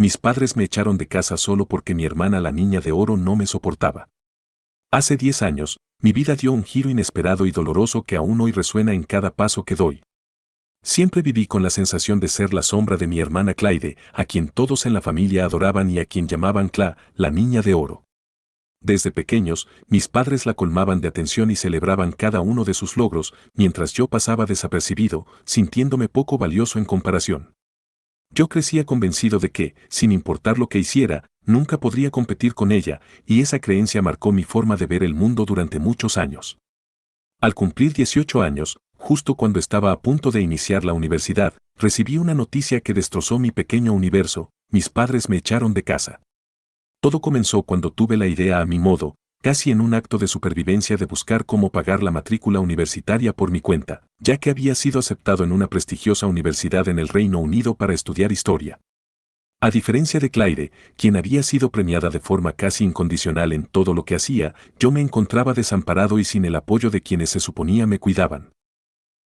Mis padres me echaron de casa solo porque mi hermana la niña de oro no me soportaba. Hace 10 años, mi vida dio un giro inesperado y doloroso que aún hoy resuena en cada paso que doy. Siempre viví con la sensación de ser la sombra de mi hermana Clyde, a quien todos en la familia adoraban y a quien llamaban Cla, la niña de oro. Desde pequeños, mis padres la colmaban de atención y celebraban cada uno de sus logros, mientras yo pasaba desapercibido, sintiéndome poco valioso en comparación. Yo crecía convencido de que, sin importar lo que hiciera, nunca podría competir con ella, y esa creencia marcó mi forma de ver el mundo durante muchos años. Al cumplir 18 años, justo cuando estaba a punto de iniciar la universidad, recibí una noticia que destrozó mi pequeño universo: mis padres me echaron de casa. Todo comenzó cuando tuve la idea a mi modo, casi en un acto de supervivencia, de buscar cómo pagar la matrícula universitaria por mi cuenta, ya que había sido aceptado en una prestigiosa universidad en el Reino Unido para estudiar historia. A diferencia de Clyde, quien había sido premiada de forma casi incondicional en todo lo que hacía, yo me encontraba desamparado y sin el apoyo de quienes se suponía me cuidaban.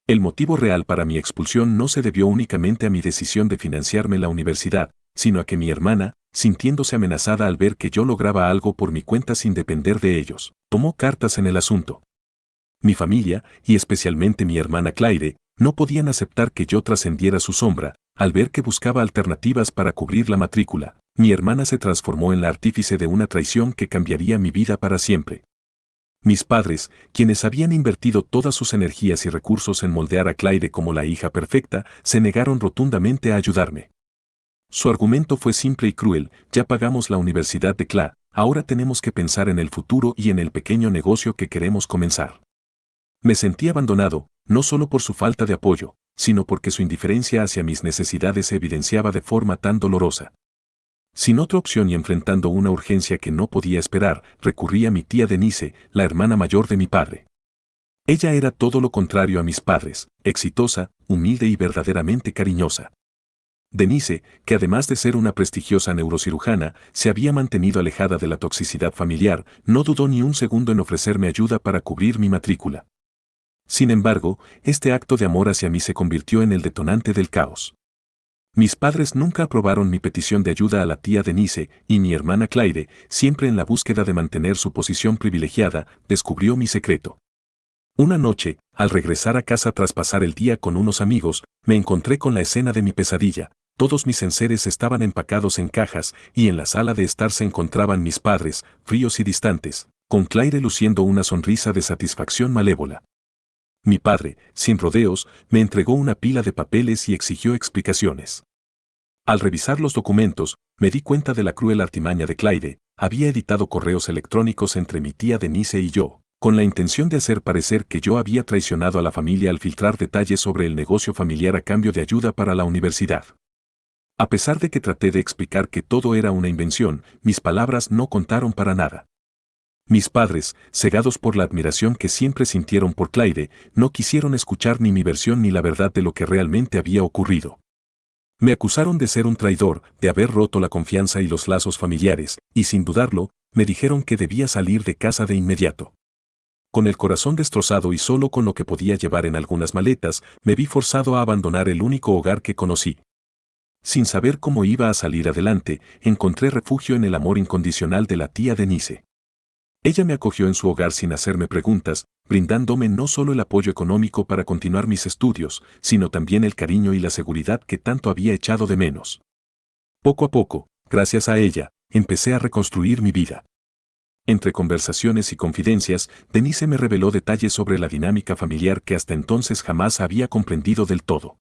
El motivo real para mi expulsión no se debió únicamente a mi decisión de financiarme la universidad, sino a que mi hermana, sintiéndose amenazada al ver que yo lograba algo por mi cuenta sin depender de ellos, tomó cartas en el asunto. Mi familia, y especialmente mi hermana Clyde, no podían aceptar que yo trascendiera su sombra. Al ver que buscaba alternativas para cubrir la matrícula, mi hermana se transformó en la artífice de una traición que cambiaría mi vida para siempre. Mis padres, quienes habían invertido todas sus energías y recursos en moldear a Clyde como la hija perfecta, se negaron rotundamente a ayudarme. Su argumento fue simple y cruel: ya pagamos la universidad de Cla, ahora tenemos que pensar en el futuro y en el pequeño negocio que queremos comenzar. Me sentí abandonado, no solo por su falta de apoyo, sino porque su indiferencia hacia mis necesidades se evidenciaba de forma tan dolorosa. Sin otra opción y enfrentando una urgencia que no podía esperar, recurrí a mi tía Denise, la hermana mayor de mi padre. Ella era todo lo contrario a mis padres: exitosa, humilde y verdaderamente cariñosa. Denise, que además de ser una prestigiosa neurocirujana, se había mantenido alejada de la toxicidad familiar, no dudó ni un segundo en ofrecerme ayuda para cubrir mi matrícula. Sin embargo, este acto de amor hacia mí se convirtió en el detonante del caos. Mis padres nunca aprobaron mi petición de ayuda a la tía Denise, y mi hermana Clyde, siempre en la búsqueda de mantener su posición privilegiada, descubrió mi secreto. Una noche, al regresar a casa tras pasar el día con unos amigos, me encontré con la escena de mi pesadilla. Todos mis enseres estaban empacados en cajas, y en la sala de estar se encontraban mis padres, fríos y distantes, con Clyde luciendo una sonrisa de satisfacción malévola. Mi padre, sin rodeos, me entregó una pila de papeles y exigió explicaciones. Al revisar los documentos, me di cuenta de la cruel artimaña de Clyde. Había editado correos electrónicos entre mi tía Denise y yo, con la intención de hacer parecer que yo había traicionado a la familia al filtrar detalles sobre el negocio familiar a cambio de ayuda para la universidad. A pesar de que traté de explicar que todo era una invención, mis palabras no contaron para nada. Mis padres, cegados por la admiración que siempre sintieron por Clyde, no quisieron escuchar ni mi versión ni la verdad de lo que realmente había ocurrido. Me acusaron de ser un traidor, de haber roto la confianza y los lazos familiares, y sin dudarlo, me dijeron que debía salir de casa de inmediato. Con el corazón destrozado y solo con lo que podía llevar en algunas maletas, me vi forzado a abandonar el único hogar que conocí. Sin saber cómo iba a salir adelante, encontré refugio en el amor incondicional de la tía Denise. Ella me acogió en su hogar sin hacerme preguntas, brindándome no solo el apoyo económico para continuar mis estudios, sino también el cariño y la seguridad que tanto había echado de menos. Poco a poco, gracias a ella, empecé a reconstruir mi vida. Entre conversaciones y confidencias, Denise me reveló detalles sobre la dinámica familiar que hasta entonces jamás había comprendido del todo.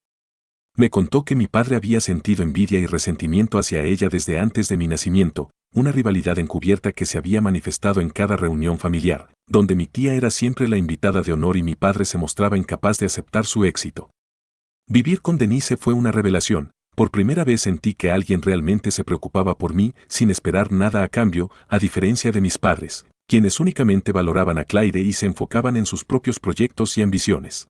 Me contó que mi padre había sentido envidia y resentimiento hacia ella desde antes de mi nacimiento, una rivalidad encubierta que se había manifestado en cada reunión familiar, donde mi tía era siempre la invitada de honor y mi padre se mostraba incapaz de aceptar su éxito. Vivir con Denise fue una revelación. Por primera vez sentí que alguien realmente se preocupaba por mí sin esperar nada a cambio, a diferencia de mis padres, quienes únicamente valoraban a Clyde y se enfocaban en sus propios proyectos y ambiciones.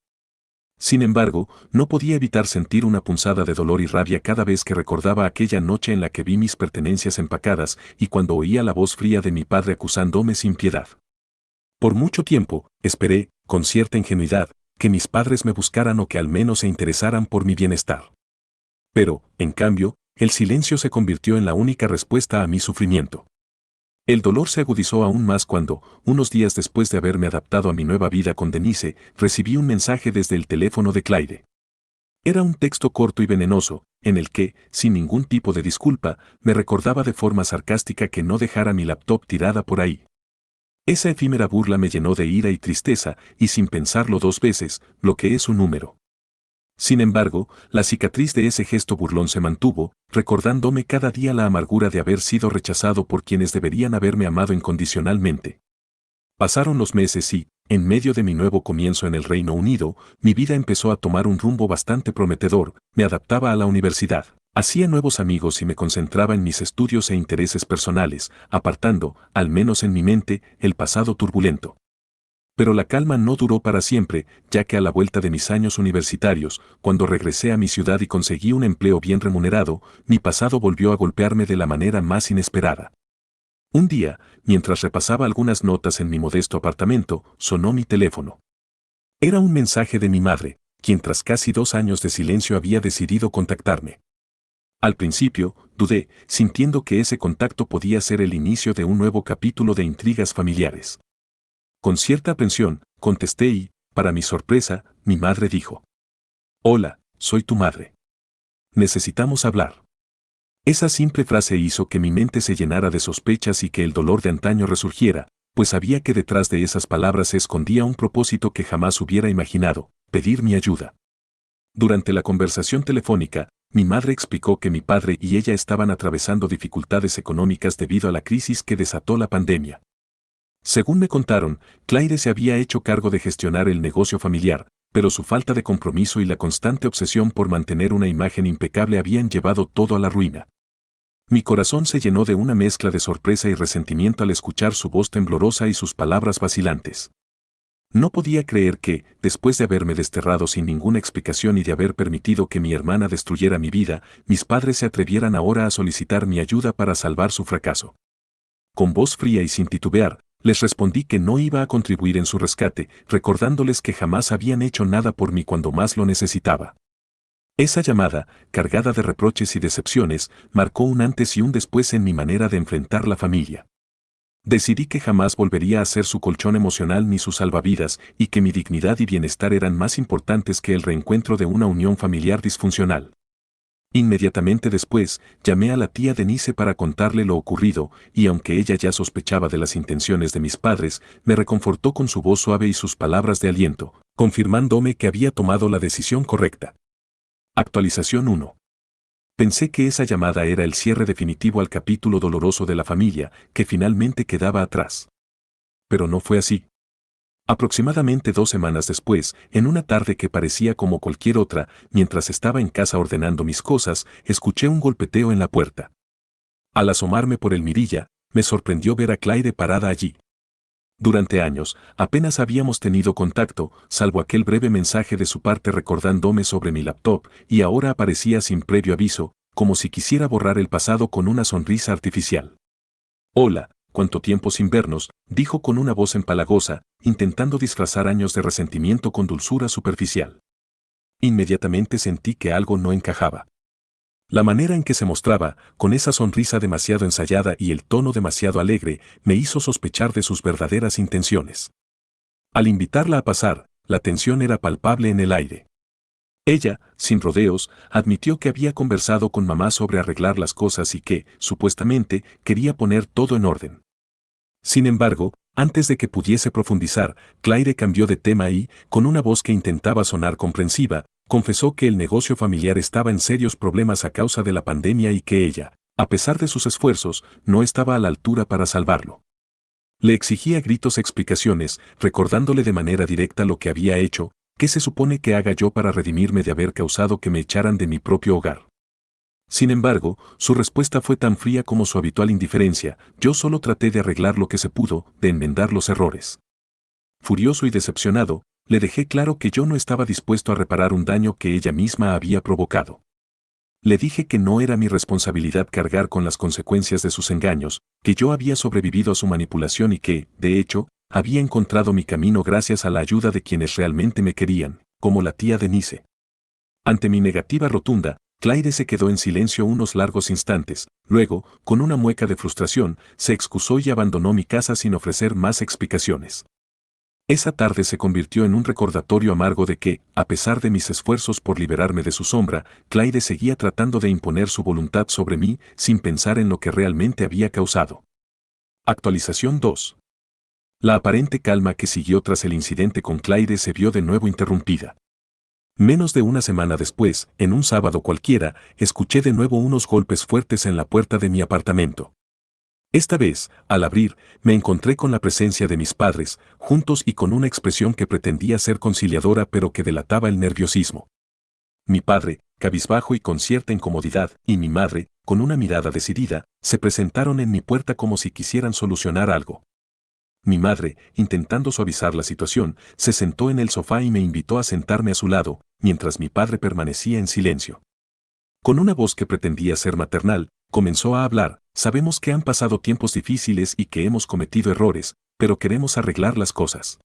Sin embargo, no podía evitar sentir una punzada de dolor y rabia cada vez que recordaba aquella noche en la que vi mis pertenencias empacadas y cuando oía la voz fría de mi padre acusándome sin piedad. Por mucho tiempo, esperé, con cierta ingenuidad, que mis padres me buscaran o que al menos se interesaran por mi bienestar. Pero, en cambio, El silencio se convirtió en la única respuesta a mi sufrimiento. El dolor se agudizó aún más cuando, unos días después de haberme adaptado a mi nueva vida con Denise, recibí un mensaje desde el teléfono de Claire. Era un texto corto y venenoso, en el que, sin ningún tipo de disculpa, me recordaba de forma sarcástica que no dejara mi laptop tirada por ahí. Esa efímera burla me llenó de ira y tristeza, y sin pensarlo dos veces, bloqueé su número. Sin embargo, la cicatriz de ese gesto burlón se mantuvo, recordándome cada día la amargura de haber sido rechazado por quienes deberían haberme amado incondicionalmente. Pasaron los meses y, en medio de mi nuevo comienzo en el Reino Unido, mi vida empezó a tomar un rumbo bastante prometedor. Me adaptaba a la universidad, hacía nuevos amigos y me concentraba en mis estudios e intereses personales, apartando, al menos en mi mente, el pasado turbulento. Pero la calma no duró para siempre, ya que a la vuelta de mis años universitarios, cuando regresé a mi ciudad y conseguí un empleo bien remunerado, mi pasado volvió a golpearme de la manera más inesperada. Un día, mientras repasaba algunas notas en mi modesto apartamento, sonó mi teléfono. Era un mensaje de mi madre, quien tras casi 2 años de silencio había decidido contactarme. Al principio, dudé, sintiendo que ese contacto podía ser el inicio de un nuevo capítulo de intrigas familiares. Con cierta aprensión, contesté y, para mi sorpresa, mi madre dijo: «Hola, soy tu madre. Necesitamos hablar». Esa simple frase hizo que mi mente se llenara de sospechas y que el dolor de antaño resurgiera, pues sabía que detrás de esas palabras se escondía un propósito que jamás hubiera imaginado: pedir mi ayuda. Durante la conversación telefónica, mi madre explicó que mi padre y ella estaban atravesando dificultades económicas debido a la crisis que desató la pandemia. Según me contaron, Claire se había hecho cargo de gestionar el negocio familiar, pero su falta de compromiso y la constante obsesión por mantener una imagen impecable habían llevado todo a la ruina. Mi corazón se llenó de una mezcla de sorpresa y resentimiento al escuchar su voz temblorosa y sus palabras vacilantes. No podía creer que, después de haberme desterrado sin ninguna explicación y de haber permitido que mi hermana destruyera mi vida, mis padres se atrevieran ahora a solicitar mi ayuda para salvar su fracaso. Con voz fría y sin titubear, les respondí que no iba a contribuir en su rescate, recordándoles que jamás habían hecho nada por mí cuando más lo necesitaba. Esa llamada, cargada de reproches y decepciones, marcó un antes y un después en mi manera de enfrentar la familia. Decidí que jamás volvería a ser su colchón emocional ni su salvavidas, y que mi dignidad y bienestar eran más importantes que el reencuentro de una unión familiar disfuncional. Inmediatamente después, llamé a la tía Denise para contarle lo ocurrido, y aunque ella ya sospechaba de las intenciones de mis padres, me reconfortó con su voz suave y sus palabras de aliento, confirmándome que había tomado la decisión correcta. Actualización 1. Pensé que esa llamada era el cierre definitivo al capítulo doloroso de la familia, que finalmente quedaba atrás. Pero no fue así. Aproximadamente 2 semanas después, en una tarde que parecía como cualquier otra, mientras estaba en casa ordenando mis cosas, escuché un golpeteo en la puerta. Al asomarme por el mirilla, me sorprendió ver a Claire parada allí. Durante años, apenas habíamos tenido contacto, salvo aquel breve mensaje de su parte recordándome sobre mi laptop, y ahora aparecía sin previo aviso, como si quisiera borrar el pasado con una sonrisa artificial. «Hola, cuánto tiempo sin vernos», dijo con una voz empalagosa, intentando disfrazar años de resentimiento con dulzura superficial. Inmediatamente sentí que algo no encajaba. La manera en que se mostraba, con esa sonrisa demasiado ensayada y el tono demasiado alegre, me hizo sospechar de sus verdaderas intenciones. Al invitarla a pasar, la tensión era palpable en el aire. Ella, sin rodeos, admitió que había conversado con mamá sobre arreglar las cosas y que, supuestamente, quería poner todo en orden. Sin embargo, antes de que pudiese profundizar, Claire cambió de tema y, con una voz que intentaba sonar comprensiva, confesó que el negocio familiar estaba en serios problemas a causa de la pandemia y que ella, a pesar de sus esfuerzos, no estaba a la altura para salvarlo. Le exigía a gritos explicaciones, recordándole de manera directa lo que había hecho. ¿Qué se supone que haga yo para redimirme de haber causado que me echaran de mi propio hogar? Sin embargo, su respuesta fue tan fría como su habitual indiferencia: yo solo traté de arreglar lo que se pudo, de enmendar los errores. Furioso y decepcionado, le dejé claro que yo no estaba dispuesto a reparar un daño que ella misma había provocado. Le dije que no era mi responsabilidad cargar con las consecuencias de sus engaños, que yo había sobrevivido a su manipulación y que, de hecho, había encontrado mi camino gracias a la ayuda de quienes realmente me querían, como la tía Denise. Ante mi negativa rotunda, Claire se quedó en silencio unos largos instantes, luego, con una mueca de frustración, se excusó y abandonó mi casa sin ofrecer más explicaciones. Esa tarde se convirtió en un recordatorio amargo de que, a pesar de mis esfuerzos por liberarme de su sombra, Claire seguía tratando de imponer su voluntad sobre mí sin pensar en lo que realmente había causado. Actualización 2. La aparente calma que siguió tras el incidente con Claire se vio de nuevo interrumpida. Menos de una semana después, en un sábado cualquiera, escuché de nuevo unos golpes fuertes en la puerta de mi apartamento. Esta vez, al abrir, me encontré con la presencia de mis padres, juntos y con una expresión que pretendía ser conciliadora pero que delataba el nerviosismo. Mi padre, cabizbajo y con cierta incomodidad, y mi madre, con una mirada decidida, se presentaron en mi puerta como si quisieran solucionar algo. Mi madre, intentando suavizar la situación, se sentó en el sofá y me invitó a sentarme a su lado, mientras mi padre permanecía en silencio. Con una voz que pretendía ser maternal, comenzó a hablar: sabemos que han pasado tiempos difíciles y que hemos cometido errores, pero queremos arreglar las cosas.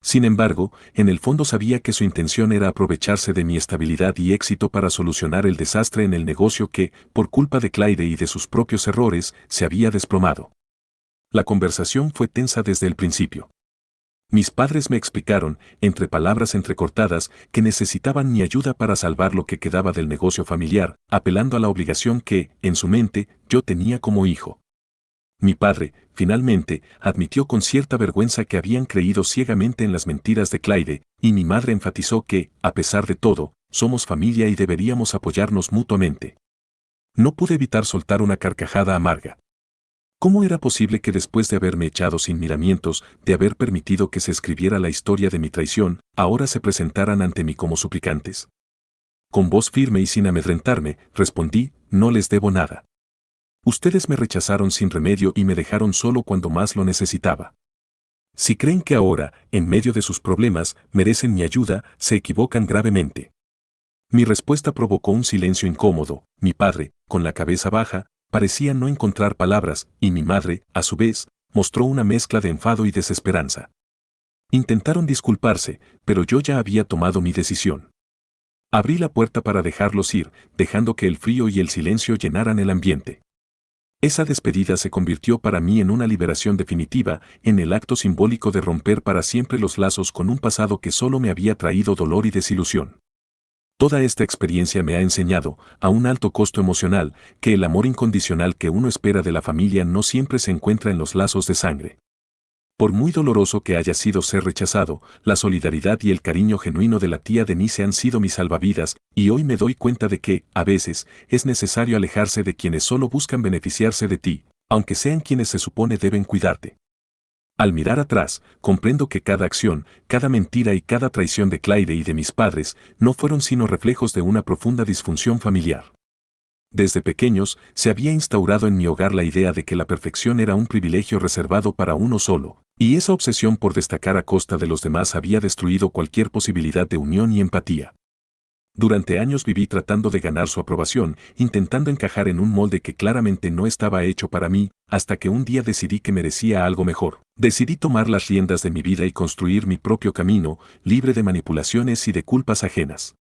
Sin embargo, en el fondo sabía que su intención era aprovecharse de mi estabilidad y éxito para solucionar el desastre en el negocio que, por culpa de Claire y de sus propios errores, se había desplomado. La conversación fue tensa desde el principio. Mis padres me explicaron, entre palabras entrecortadas, que necesitaban mi ayuda para salvar lo que quedaba del negocio familiar, apelando a la obligación que, en su mente, yo tenía como hijo. Mi padre, finalmente, admitió con cierta vergüenza que habían creído ciegamente en las mentiras de Claire, y mi madre enfatizó que, a pesar de todo, somos familia y deberíamos apoyarnos mutuamente. No pude evitar soltar una carcajada amarga. ¿Cómo era posible que después de haberme echado sin miramientos, de haber permitido que se escribiera la historia de mi traición, ahora se presentaran ante mí como suplicantes? Con voz firme y sin amedrentarme, respondí: no les debo nada. Ustedes me rechazaron sin remedio y me dejaron solo cuando más lo necesitaba. Si creen que ahora, en medio de sus problemas, merecen mi ayuda, se equivocan gravemente. Mi respuesta provocó un silencio incómodo. Mi padre, con la cabeza baja, parecía no encontrar palabras, y mi madre, a su vez, mostró una mezcla de enfado y desesperanza. Intentaron disculparse, pero yo ya había tomado mi decisión. Abrí la puerta para dejarlos ir, dejando que el frío y el silencio llenaran el ambiente. Esa despedida se convirtió para mí en una liberación definitiva, en el acto simbólico de romper para siempre los lazos con un pasado que solo me había traído dolor y desilusión. Toda esta experiencia me ha enseñado, a un alto costo emocional, que el amor incondicional que uno espera de la familia no siempre se encuentra en los lazos de sangre. Por muy doloroso que haya sido ser rechazado, la solidaridad y el cariño genuino de la tía Denise han sido mis salvavidas, y hoy me doy cuenta de que, a veces, es necesario alejarse de quienes solo buscan beneficiarse de ti, aunque sean quienes se supone deben cuidarte. Al mirar atrás, comprendo que cada acción, cada mentira y cada traición de Claire y de mis padres no fueron sino reflejos de una profunda disfunción familiar. Desde pequeños, se había instaurado en mi hogar la idea de que la perfección era un privilegio reservado para uno solo, y esa obsesión por destacar a costa de los demás había destruido cualquier posibilidad de unión y empatía. Durante años viví tratando de ganar su aprobación, intentando encajar en un molde que claramente no estaba hecho para mí, hasta que un día decidí que merecía algo mejor. Decidí tomar las riendas de mi vida y construir mi propio camino, libre de manipulaciones y de culpas ajenas.